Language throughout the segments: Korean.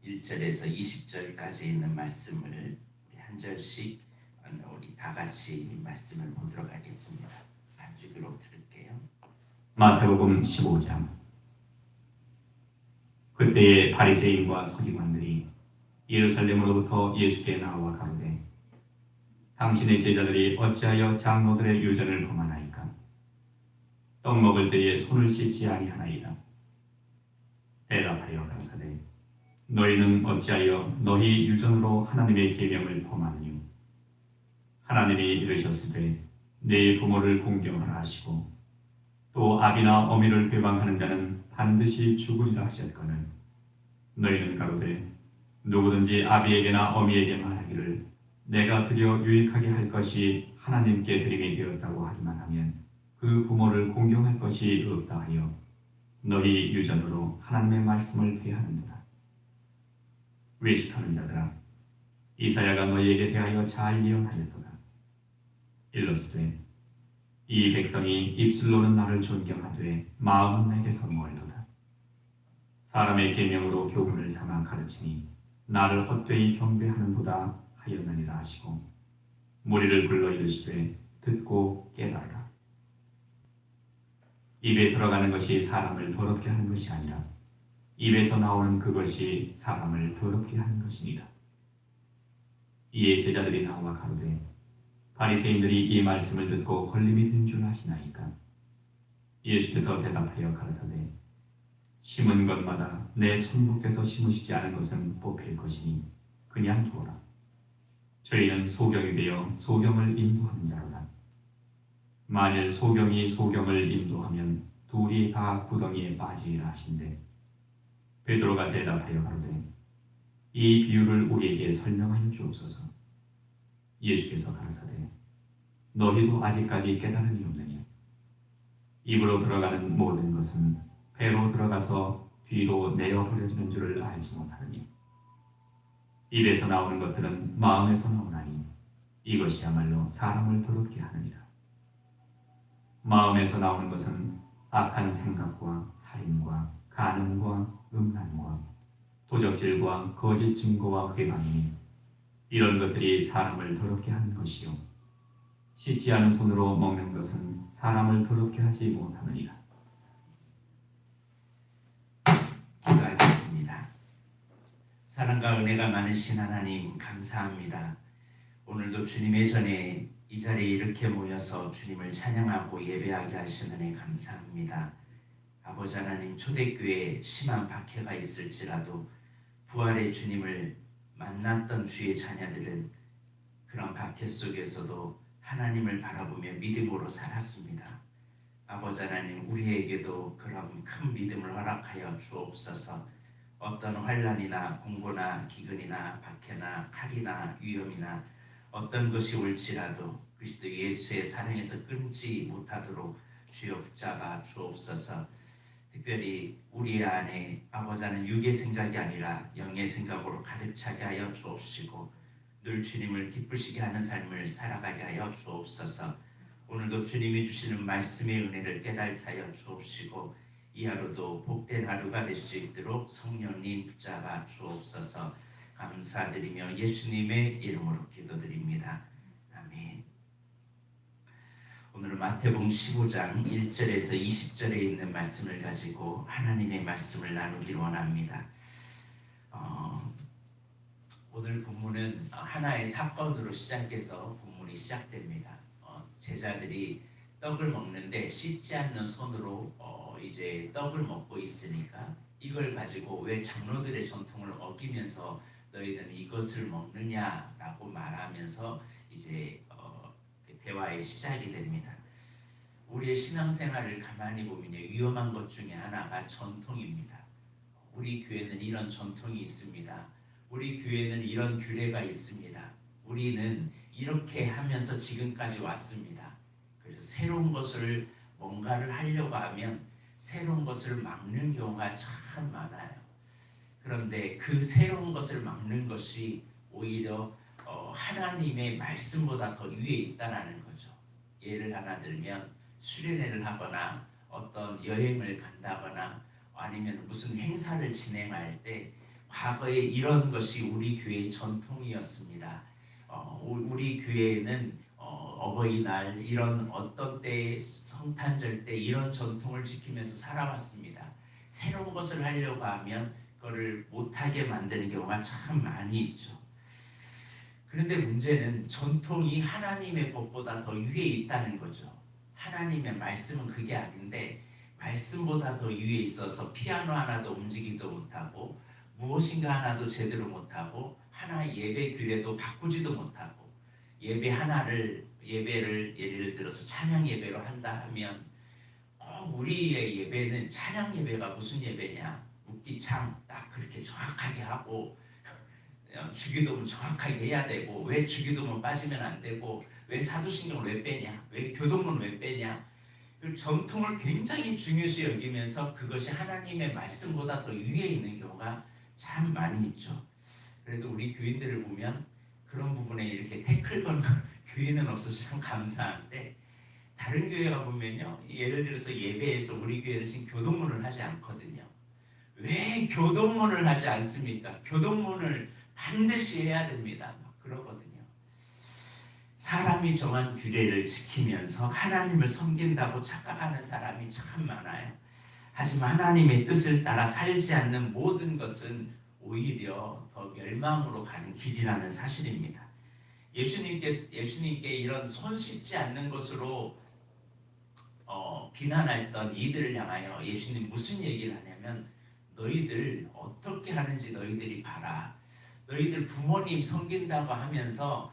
1절에서 20절까지 있는 말씀을 우리 한 절씩 우리 다 같이 말씀을 보도록 하겠습니다. 한 주기로 들을게요. 마태복음 15장. 그때에 바리새인과 서기관들이 예루살렘으로부터 예수께 나와 가로되 당신의 제자들이 어찌하여 장로들의 유전을 범하나이까? 떡 먹을 때에 손을 씻지 아니하나이다. 대답하여 가로사대 너희는 어찌하여 너희 유전으로 하나님의 계명을 범하느뇨? 하나님이 이르셨으되 네 부모를 공경하라 하시고 또 아비나 어미를 배반하는 자는 반드시 죽으리라 하셨거늘 너희는 가로되 누구든지 아비에게나 어미에게 말하기를 내가 드려 유익하게 할 것이 하나님께 드림이 되었다고 하기만 하면 그 부모를 공경할 것이 없다 하여 너희 유전으로 하나님의 말씀을 대하는도다. 외식하는 자들아, 이사야가 너희에게 대하여 잘 예언하였도다. 일러스되 이 백성이 입술로는 나를 존경하되 마음은 내게서 멀도다. 사람의 계명으로 교훈을 삼아 가르치니 나를 헛되이 경배하는도다 하였느니라 하시고 무리를 불러 이르시되 듣고 깨달으라. 입에 들어가는 것이 사람을 더럽게 하는 것이 아니라 입에서 나오는 그것이 사람을 더럽게 하는 것이니라. 이에 제자들이 나와 가로되 바리새인들이 이 말씀을 듣고 걸림이 된 줄 아시나이까? 예수께서 대답하여 가라사대 심은 것마다 내 천부께서 심으시지 않은 것은 뽑힐 것이니 그냥 두어라. 저희는 소경이 되어 소경을 인도하는 자로다. 만일 소경이 소경을 인도하면 둘이 다 구덩이에 빠지리라 하신대 베드로가 대답하여 가로되 이 비유를 우리에게 설명하여 주옵소서. 예수께서 가라사대 너희도 아직까지 깨달음이 없느냐? 입으로 들어가는 모든 것은 배로 들어가서 뒤로 내어버려지는 줄을 알지 못하느니 입에서 나오는 것들은 마음에서 나오나니 이것이야말로 사람을 더럽게 하느니라. 마음에서 나오는 것은 악한 생각과 살인과 간음과 음란과 도적질과 거짓 증거와 회방이니 이런 것들이 사람을 더럽게 하는 것이요 씻지 않은 손으로 먹는 것은 사람을 더럽게 하지 못하느니라. 기도하겠습니다. 사랑과 은혜가 많으신 하나님 감사합니다. 오늘도 주님의 전에 이 자리에 이렇게 모여서 주님을 찬양하고 예배하게 하신 은혜 감사합니다. 아버지 하나님, 초대교회에 심한 박해가 있을지라도 부활의 주님을 만났던 주의 자녀들은 그런 박해 속에서도 하나님을 바라보며 믿음으로 살았습니다. 아버지 하나님, 우리에게도 그런 큰 믿음을 허락하여 주옵소서. 어떤 환난이나 공고나 기근이나 박해나 칼이나 위험이나 어떤 것이 올지라도 그리스도 예수의 사랑에서 끊지 못하도록 주여 붙잡아 주옵소서. 특별히 우리 안에 아버지 하나님 육의 생각이 아니라 영의 생각으로 가득 차게 하여 주옵시고 늘 주님을 기쁘시게 하는 삶을 살아가게 하여 주옵소서. 오늘도 주님이 주시는 말씀의 은혜를 깨닫게 하여 주옵시고 이 하루도 복된 하루가 될 수 있도록 성령님 붙잡아 주옵소서. 감사드리며 예수님의 이름으로 기도드립니다. 아멘. 오늘은 마태복음 15장 1절에서 20절에 있는 말씀을 가지고 하나님의 말씀을 나누길 원합니다. 오늘 본문은 하나의 사건으로 시작해서 본문이 시작됩니다. 제자들이 떡을 먹는데 씻지 않는 손으로 이제 떡을 먹고 있으니까 이걸 가지고 왜 장로들의 전통을 어기면서 너희들은 이것을 먹느냐라고 말하면서 이제 대화의 시작이 됩니다. 우리의 신앙생활을 가만히 보면 위험한 것 중에 하나가 전통입니다. 우리 교회는 이런 전통이 있습니다. 우리 교회는 이런 규례가 있습니다. 우리는 이렇게 하면서 지금까지 왔습니다. 그래서 새로운 것을 뭔가를 하려고 하면 새로운 것을 막는 경우가 참 많아요. 그런데 그 새로운 것을 막는 것이 오히려 하나님의 말씀보다 더 위에 있다는 거죠. 예를 하나 들면 수련회를 하거나 어떤 여행을 간다거나 아니면 무슨 행사를 진행할 때 과거에 이런 것이 우리 교회의 전통이었습니다. 우리 교회는 어버이날 이런 어떤 때 성탄절 때 이런 전통을 지키면서 살아왔습니다. 새로운 것을 하려고 하면 그거를 못하게 만드는 경우가 참 많이 있죠. 그런데 문제는 전통이 하나님의 법보다 더 위에 있다는 거죠. 하나님의 말씀은 그게 아닌데 말씀보다 더 위에 있어서 피아노 하나도 움직이지도 못하고 무엇인가 하나도 제대로 못하고 하나의 예배 규례도 바꾸지도 못하고 예배를 예를 들어서 찬양 예배로 한다 하면 우리의 예배는 찬양 예배가 무슨 예배냐, 묵기창 딱 그렇게 정확하게 하고 주기도문 정확하게 해야 되고, 왜 주기도문 빠지면 안 되고, 왜 사도신경을 왜 빼냐, 왜 교동문 왜 빼냐, 그 전통을 굉장히 중요시 여기면서 그것이 하나님의 말씀보다 더 위에 있는 경우가 참 많이 있죠. 그래도 우리 교인들을 보면 그런 부분에 이렇게 태클 거는 교인은 없어서 참 감사한데, 다른 교회가 보면요, 예를 들어서 예배에서 우리 교회는 지금 교동문을 하지 않거든요. 왜 교동문을 하지 않습니까? 교동문을 반드시 해야 됩니다. 막 그러거든요. 사람이 정한 규례를 지키면서 하나님을 섬긴다고 착각하는 사람이 참 많아요. 하지만 하나님의 뜻을 따라 살지 않는 모든 것은 오히려 더 멸망으로 가는 길이라는 사실입니다. 예수님께 이런 손 씻지 않는 것으로 비난했던 이들을 향하여 예수님 무슨 얘기를 하냐면, 너희들 어떻게 하는지 너희들이 봐라. 너희들 부모님 섬긴다고 하면서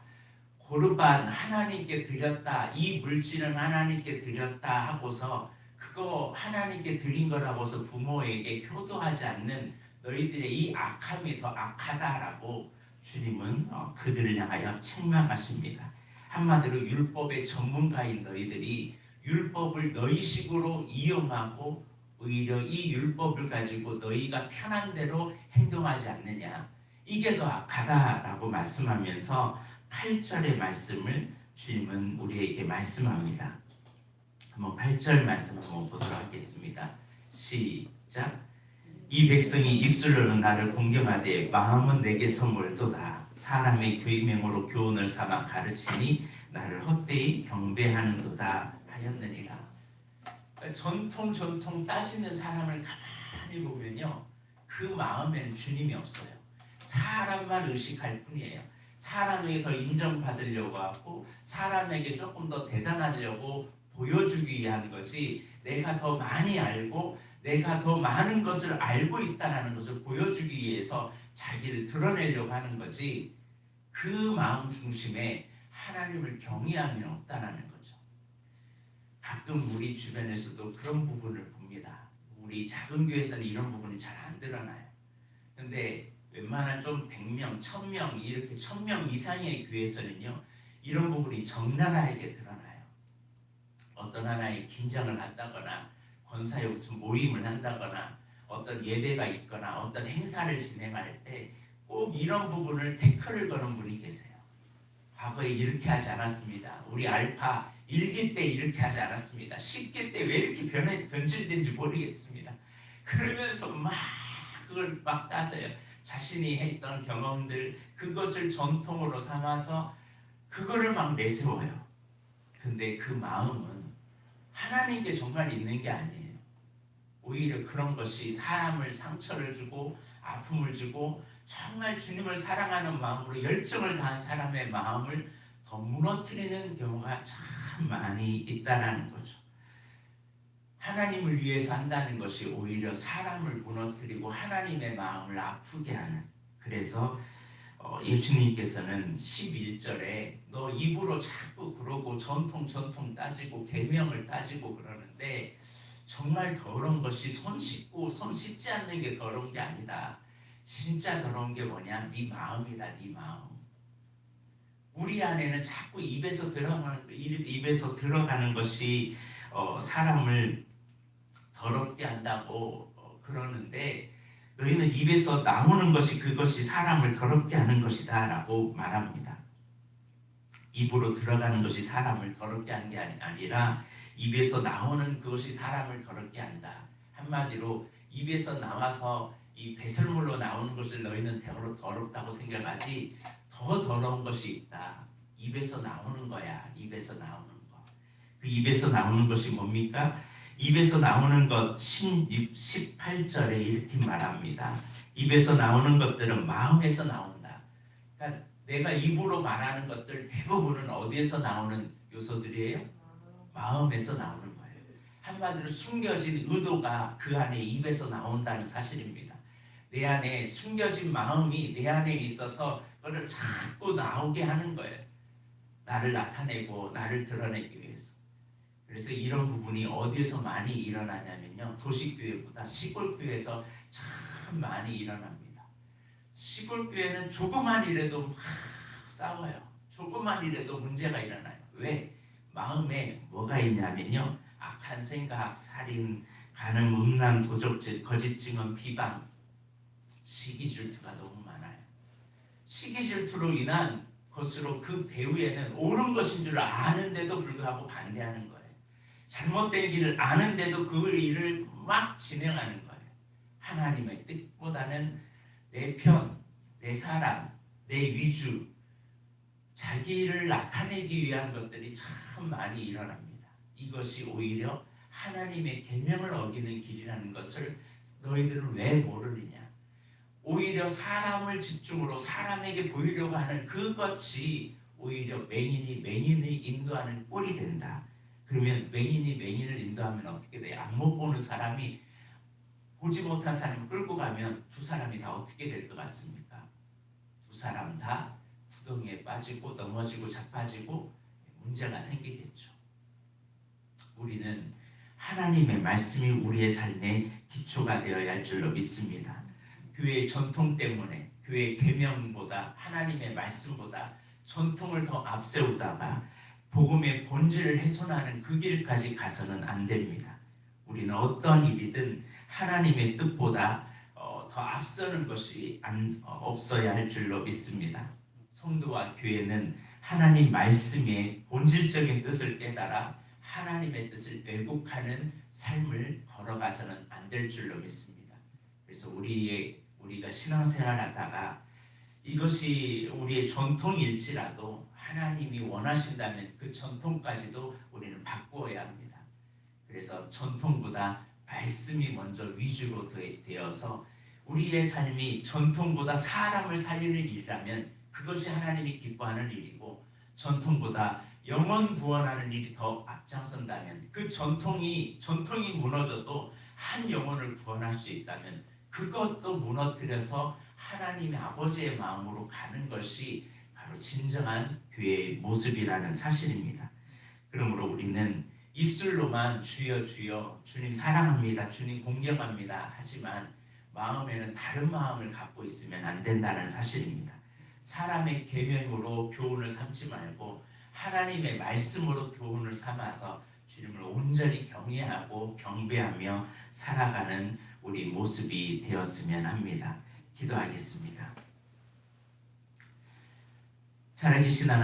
고르반 하나님께 드렸다, 이 물질은 하나님께 드렸다 하고서 그거 하나님께 드린 거라고서 부모에게 효도하지 않는 너희들의 이 악함이 더 악하다라고 주님은 그들을 향하여 책망하십니다. 한마디로 율법의 전문가인 너희들이 율법을 너희식으로 이용하고 오히려 이 율법을 가지고 너희가 편한 대로 행동하지 않느냐, 이게 더 악하다라고 말씀하면서 8절의 말씀을 주님은 우리에게 말씀합니다. 한번 8절 말씀 한번 보도록 하겠습니다. 시작. 이 백성이 입술로는 나를 공경하되 마음은 내게 선물도다. 사람의 교명으로 교훈을 삼아 가르치니 나를 헛되이 경배하는도다 하였느니라. 전통 따지는 사람을 가만히 보면요, 그 마음에는 주님이 없어요. 사람만 의식할 뿐이에요. 사람에게 더 인정받으려고 하고 사람에게 조금 더 대단하려고 보여주기 위한 거지, 내가 더 많이 알고 내가 더 많은 것을 알고 있다는 것을 보여주기 위해서 자기를 드러내려고 하는 거지, 그 마음 중심에 하나님을 경외함이 없다는 거죠. 가끔 우리 주변에서도 그런 부분을 봅니다. 우리 작은 교회에서는 이런 부분이 잘 안 드러나요. 근데 웬만한 좀 100명, 1000명 이렇게 1000명 이상의 교회에서는요, 이런 부분이 적나라하게 드러나요. 어떤 하나의 긴장을 한다거나 권사의 무슨 모임을 한다거나 어떤 예배가 있거나 어떤 행사를 진행할 때 꼭 이런 부분을 태클을 거는 분이 계세요. 과거에 이렇게 하지 않았습니다. 우리 알파 1기 때 이렇게 하지 않았습니다. 10기 때 왜 이렇게 변질된지 모르겠습니다. 그러면서 막 그걸 막 따져요. 자신이 했던 경험들, 그것을 전통으로 삼아서 그거를 막 내세워요. 근데 그 마음은 하나님께 정말 있는 게 아니에요. 오히려 그런 것이 사람을 상처를 주고 아픔을 주고 정말 주님을 사랑하는 마음으로 열정을 다한 사람의 마음을 더 무너뜨리는 경우가 참 많이 있다는 거죠. 하나님을 위해서 한다는 것이 오히려 사람을 무너뜨리고 하나님의 마음을 아프게 하는, 그래서 예수님께서는 11절에 너 입으로 자꾸 그러고 전통 따지고 계명을 따지고 그러는데 정말 더러운 것이 손 씻고 손 씻지 않는 게 더러운 게 아니다. 진짜 더러운 게 뭐냐? 네 마음이다. 네 마음. 우리 안에는 자꾸 입에서 들어가는 것이 사람을 더럽게 한다고 그러는데, 너희는 입에서 나오는 것이 그것이 사람을 더럽게 하는 것이다 라고 말합니다. 입으로 들어가는 것이 사람을 더럽게 하는 게 아니라 입에서 나오는 그것이 사람을 더럽게 한다. 한마디로 입에서 나와서 이 배설물로 나오는 것을 너희는 더럽다고 생각하지 더 더러운 것이 있다. 입에서 나오는 거야. 입에서 나오는 거. 그 입에서 나오는 것이 뭡니까? 입에서 나오는 것 18절에 이렇게 말합니다. 입에서 나오는 것들은 마음에서 나온다. 그러니까 내가 입으로 말하는 것들 대부분은 어디에서 나오는 요소들이에요? 마음에서 나오는 거예요. 한마디로 숨겨진 의도가 그 안에 입에서 나온다는 사실입니다. 내 안에 숨겨진 마음이 내 안에 있어서 그걸 자꾸 나오게 하는 거예요. 나를 나타내고 나를 드러내기 위해서. 그래서 이런 부분이 어디에서 많이 일어나냐면요. 도시교회보다 시골교회에서 참 많이 일어납니다. 시골교회는 조그만 일에도 막 싸워요. 조그만 일에도 문제가 일어나요. 왜? 마음에 뭐가 있냐면요. 악한 생각, 살인, 간음, 음란, 도적질, 거짓 증언, 비방, 시기 질투가 너무 많아요. 시기 질투로 인한 것으로 그 배후에는 옳은 것인 줄 아는데도 불구하고 반대하는 거예요. 잘못된 길을 아는데도 그 일을 막 진행하는 거예요. 하나님의 뜻보다는 내 편, 내 사람, 내 위주, 자기를 나타내기 위한 것들이 참 많이 일어납니다. 이것이 오히려 하나님의 계명을 어기는 길이라는 것을 너희들은 왜 모르느냐? 오히려 사람을 집중으로 사람에게 보이려고 하는 그것이 오히려 맹인이 인도하는 꼴이 된다. 그러면 맹인을 인도하면 어떻게 돼요? 안못 보는 사람이 보지 못한 사람을 끌고 가면 두 사람이 다 어떻게 될 것 같습니까? 두 사람 다 구덩이에 빠지고 넘어지고 자빠지고 문제가 생기겠죠. 우리는 하나님의 말씀이 우리의 삶의 기초가 되어야 할 줄로 믿습니다. 교회의 전통 때문에 교회의 계명보다 하나님의 말씀보다 전통을 더 앞세우다가 복음의 본질을 훼손하는 그 길까지 가서는 안 됩니다. 우리는 어떤 일이든 하나님의 뜻보다 더 앞서는 것이 없어야 할 줄로 믿습니다. 성도와 교회는 하나님 말씀의 본질적인 뜻을 깨달아 하나님의 뜻을 왜곡하는 삶을 걸어가서는 안 될 줄로 믿습니다. 그래서 우리가 신앙생활하다가 이것이 우리의 전통일지라도 하나님이 원하신다면 그 전통까지도 우리는 바꾸어야 합니다. 그래서 전통보다 말씀이 먼저 위주로 되어서 우리의 삶이 전통보다 사람을 살리는 일이라면 그것이 하나님이 기뻐하는 일이고, 전통보다 영혼 구원하는 일이 더 앞장선다면, 그 전통이 무너져도 한 영혼을 구원할 수 있다면 그것도 무너뜨려서 하나님의 아버지의 마음으로 가는 것이 바로 진정한 교회의 모습이라는 사실입니다. 그러므로 우리는 입술로만 주여 주여 주님 사랑합니다, 주님 공경합니다 하지만 마음에는 다른 마음을 갖고 있으면 안 된다는 사실입니다. 사람의 계명으로 교훈을 삼지 말고 하나님의 말씀으로 교훈을 삼아서 주님을 온전히 경외하고 경배하며 살아가는 우리 모습이 되었으면 합니다. 기도하겠습니다. 살아계신 하나님,